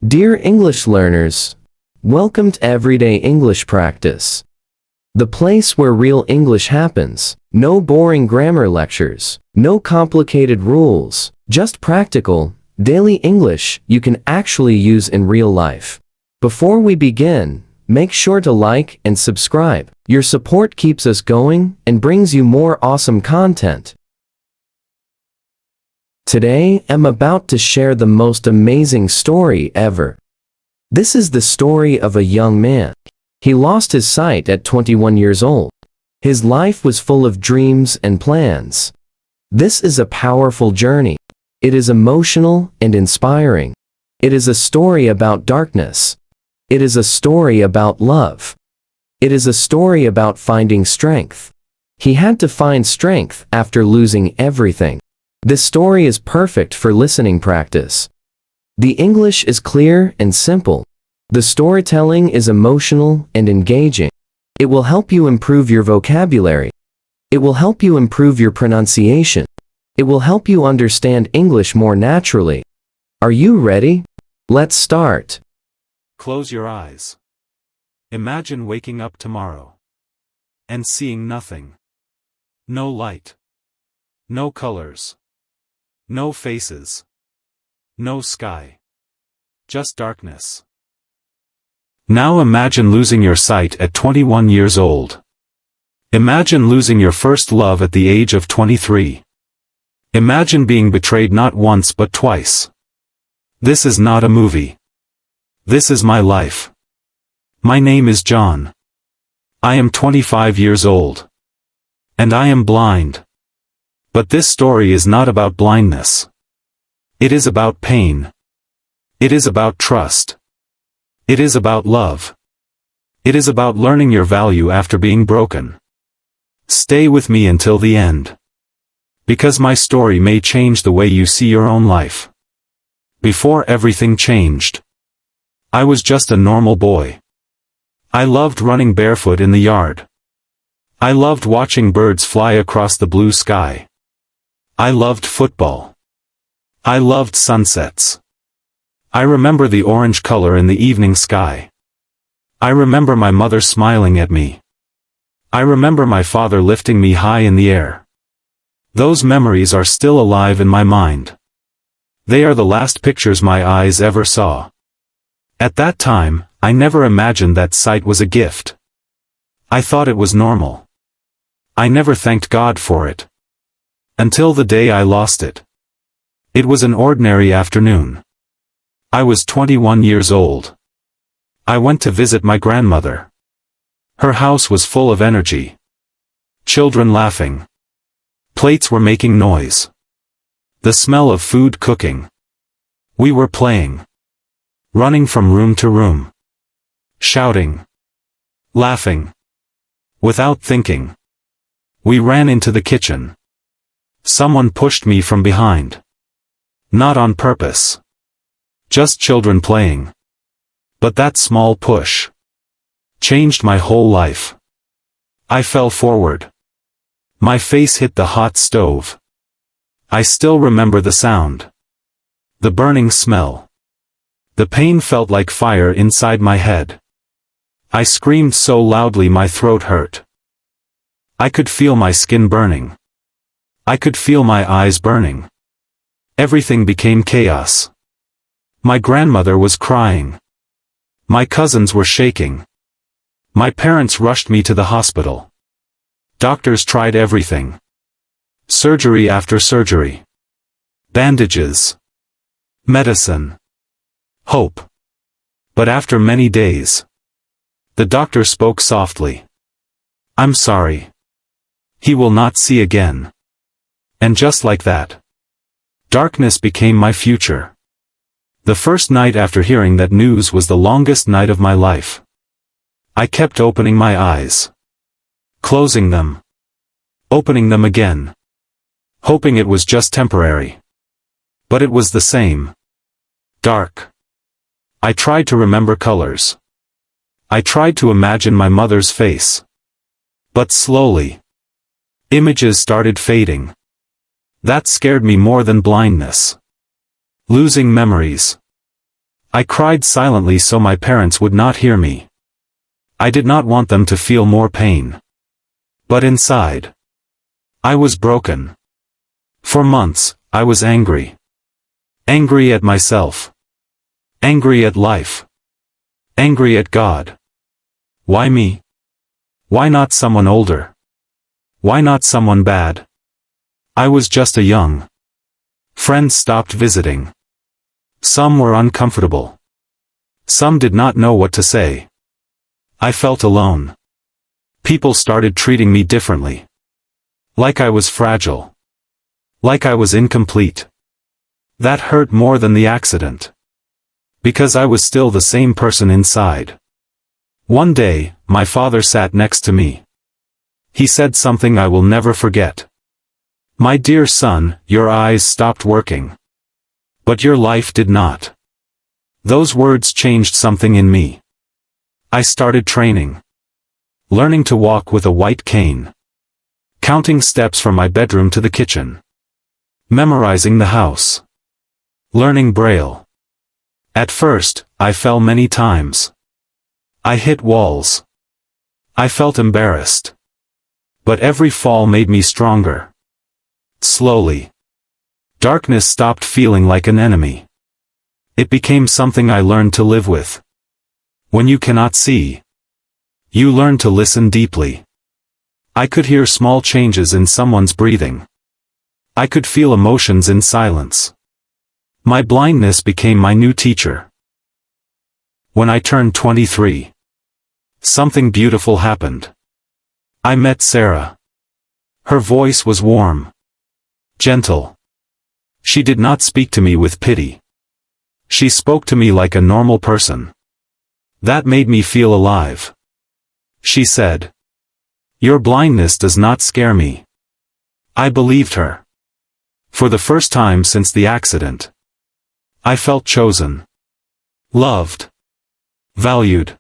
Dear English learners, welcome to Everyday English Practice, the place where real English happens. No boring grammar lectures, no complicated rules, just practical, daily English you can actually use in real life. Before we begin, make sure to like and subscribe. Your support keeps us going and brings you more awesome content. Today, I'm about to share the most amazing story ever. This is the story of a young man. He lost his sight at 21 years old. His life was full of dreams and plans. This is a powerful journey. It is emotional and inspiring. It is a story about darkness. It is a story about love. It is a story about finding strength. He had to find strength after losing everything. This story is perfect for listening practice. The English is clear and simple. The storytelling is emotional and engaging. It will help you improve your vocabulary. It will help you improve your pronunciation. It will help you understand English more naturally. Are you ready? Let's start. Close your eyes. Imagine waking up tomorrow and seeing nothing. No light. No colors. No faces. No sky. Just darkness. Now imagine losing your sight at 21 years old. Imagine losing your first love at the age of 23. Imagine being betrayed not once but twice. This is not a movie. This is my life. My name is John. I am 25 years old. And I am blind. But this story is not about blindness. It is about pain. It is about trust. It is about love. It is about learning your value after being broken. Stay with me until the end. Because my story may change the way you see your own life. Before everything changed, I was just a normal boy. I loved running barefoot in the yard. I loved watching birds fly across the blue sky. I loved football. I loved sunsets. I remember the orange color in the evening sky. I remember my mother smiling at me. I remember my father lifting me high in the air. Those memories are still alive in my mind. They are the last pictures my eyes ever saw. At that time, I never imagined that sight was a gift. I thought it was normal. I never thanked God for it. Until the day I lost it. It was an ordinary afternoon. I was 21 years old. I went to visit my grandmother. Her house was full of energy. Children laughing. Plates were making noise. The smell of food cooking. We were playing. Running from room to room. Shouting. Laughing. Without thinking. We ran into the kitchen. Someone pushed me from behind. Not on purpose. Just children playing. But that small push changed my whole life. I fell forward. My face hit the hot stove. I still remember the sound. The burning smell. The pain felt like fire inside my head. I screamed so loudly my throat hurt. I could feel my skin burning. I could feel my eyes burning. Everything became chaos. My grandmother was crying. My cousins were shaking. My parents rushed me to the hospital. Doctors tried everything. Surgery after surgery. Bandages. Medicine. Hope. But after many days, the doctor spoke softly. "I'm sorry. He will not see again." And just like that, darkness became my future. The first night after hearing that news was the longest night of my life. I kept opening my eyes. Closing them. Opening them again. Hoping it was just temporary. But it was the same. Dark. I tried to remember colors. I tried to imagine my mother's face. But slowly, images started fading. That scared me more than blindness. Losing memories. I cried silently so my parents would not hear me. I did not want them to feel more pain. But inside, I was broken. For months, I was angry. Angry at myself. Angry at life. Angry at God. Why me? Why not someone older? Why not someone bad? I was just a young. Friends stopped visiting. Some were uncomfortable. Some did not know what to say. I felt alone. People started treating me differently. Like I was fragile. Like I was incomplete. That hurt more than the accident. Because I was still the same person inside. One day, my father sat next to me. He said something I will never forget. My dear son, your eyes stopped working. But your life did not. Those words changed something in me. I started training. Learning to walk with a white cane. Counting steps from my bedroom to the kitchen. Memorizing the house. Learning Braille. At first, I fell many times. I hit walls. I felt embarrassed. But every fall made me stronger. Slowly. Darkness stopped feeling like an enemy. It became something I learned to live with. When you cannot see, you learn to listen deeply. I could hear small changes in someone's breathing. I could feel emotions in silence. My blindness became my new teacher. When I turned 23, something beautiful happened. I met Sarah. Her voice was warm. Gentle. She did not speak to me with pity. She spoke to me like a normal person. That made me feel alive. She said, "Your blindness does not scare me." I believed her. For the first time since the accident, I felt chosen. Loved. Valued.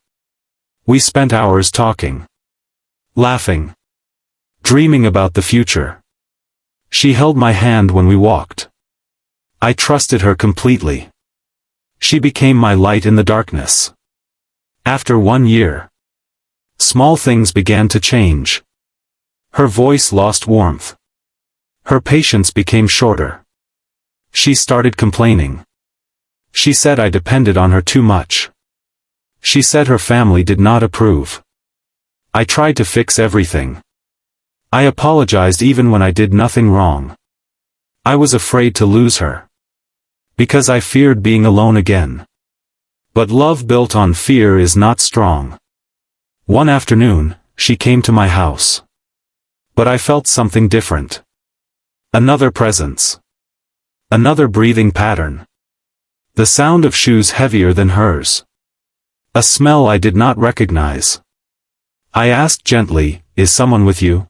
We spent hours talking. Laughing. Dreaming about the future. She held my hand when we walked. I trusted her completely. She became my light in the darkness. After 1 year, small things began to change. Her voice lost warmth. Her patience became shorter. She started complaining. She said I depended on her too much. She said her family did not approve. I tried to fix everything. I apologized even when I did nothing wrong. I was afraid to lose her. Because I feared being alone again. But love built on fear is not strong. One afternoon, she came to my house. But I felt something different. Another presence. Another breathing pattern. The sound of shoes heavier than hers. A smell I did not recognize. I asked gently, "Is someone with you?"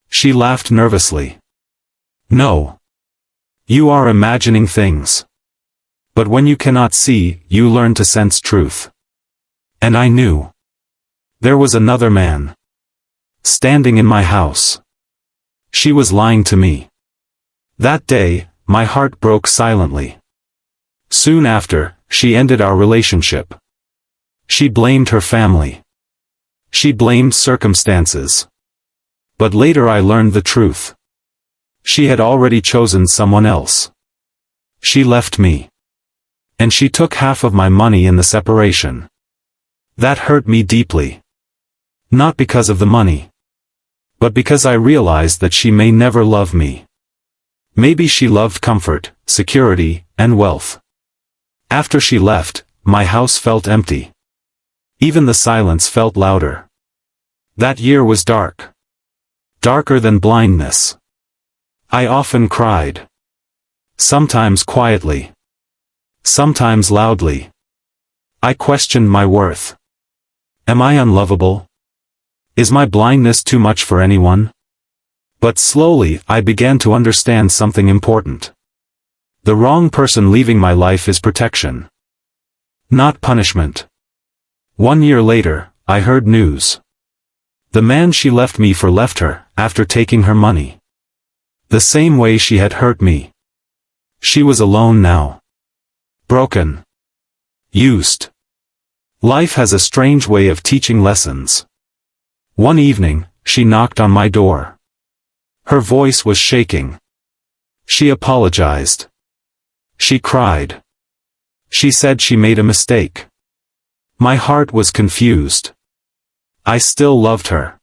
She laughed nervously. "No. You are imagining things. But when you cannot see, you learn to sense truth." And I knew. There was another man. Standing in my house. She was lying to me. That day, my heart broke silently. Soon after, she ended our relationship. She blamed her family. She blamed circumstances. But later I learned the truth. She had already chosen someone else. She left me. And she took half of my money in the separation. That hurt me deeply. Not because of the money. But because I realized that she may never love me. Maybe she loved comfort, security, and wealth. After she left, my house felt empty. Even the silence felt louder. That year was dark. Darker than blindness. I often cried. Sometimes quietly. Sometimes loudly. I questioned my worth. Am I unlovable? Is my blindness too much for anyone? But slowly I began to understand something important. The wrong person leaving my life is protection. Not punishment. 1 year later, I heard news. The man she left me for left her, after taking her money. The same way she had hurt me. She was alone now. Broken. Used. Life has a strange way of teaching lessons. One evening, she knocked on my door. Her voice was shaking. She apologized. She cried. She said she made a mistake. My heart was confused. I still loved her.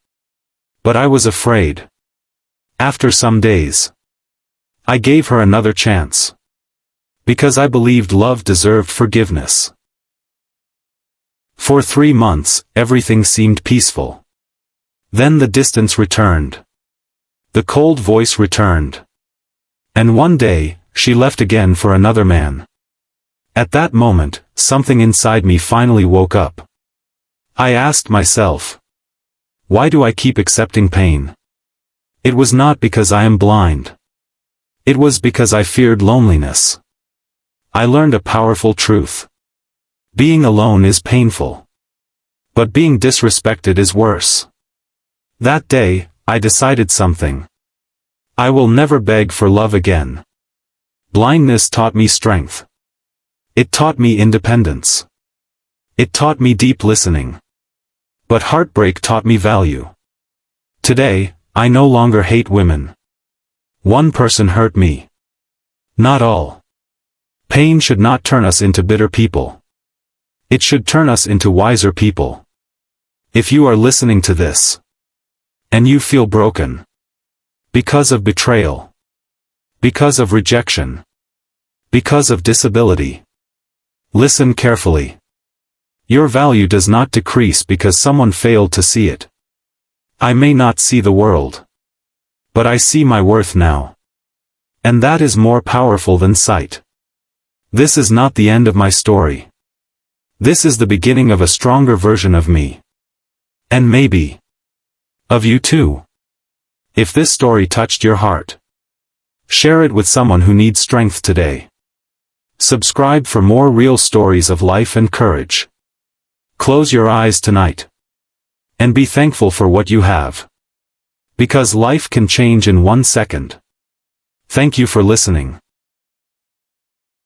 But I was afraid. After some days, I gave her another chance. Because I believed love deserved forgiveness. For 3 months, everything seemed peaceful. Then the distance returned. The cold voice returned. And one day, she left again for another man. At that moment, something inside me finally woke up. I asked myself, why do I keep accepting pain? It was not because I am blind. It was because I feared loneliness. I learned a powerful truth. Being alone is painful. But being disrespected is worse. That day, I decided something. I will never beg for love again. Blindness taught me strength. It taught me independence. It taught me deep listening. But heartbreak taught me value. Today, I no longer hate women. One person hurt me. Not all. Pain should not turn us into bitter people. It should turn us into wiser people. If you are listening to this, and you feel broken, because of betrayal, because of rejection, because of disability, listen carefully. Your value does not decrease because someone failed to see it. I may not see the world, but I see my worth now. And that is more powerful than sight. This is not the end of my story. This is the beginning of a stronger version of me. And maybe of you too. If this story touched your heart, share it with someone who needs strength today. Subscribe for more real stories of life and courage. Close your eyes tonight. And be thankful for what you have. Because life can change in 1 second. Thank you for listening.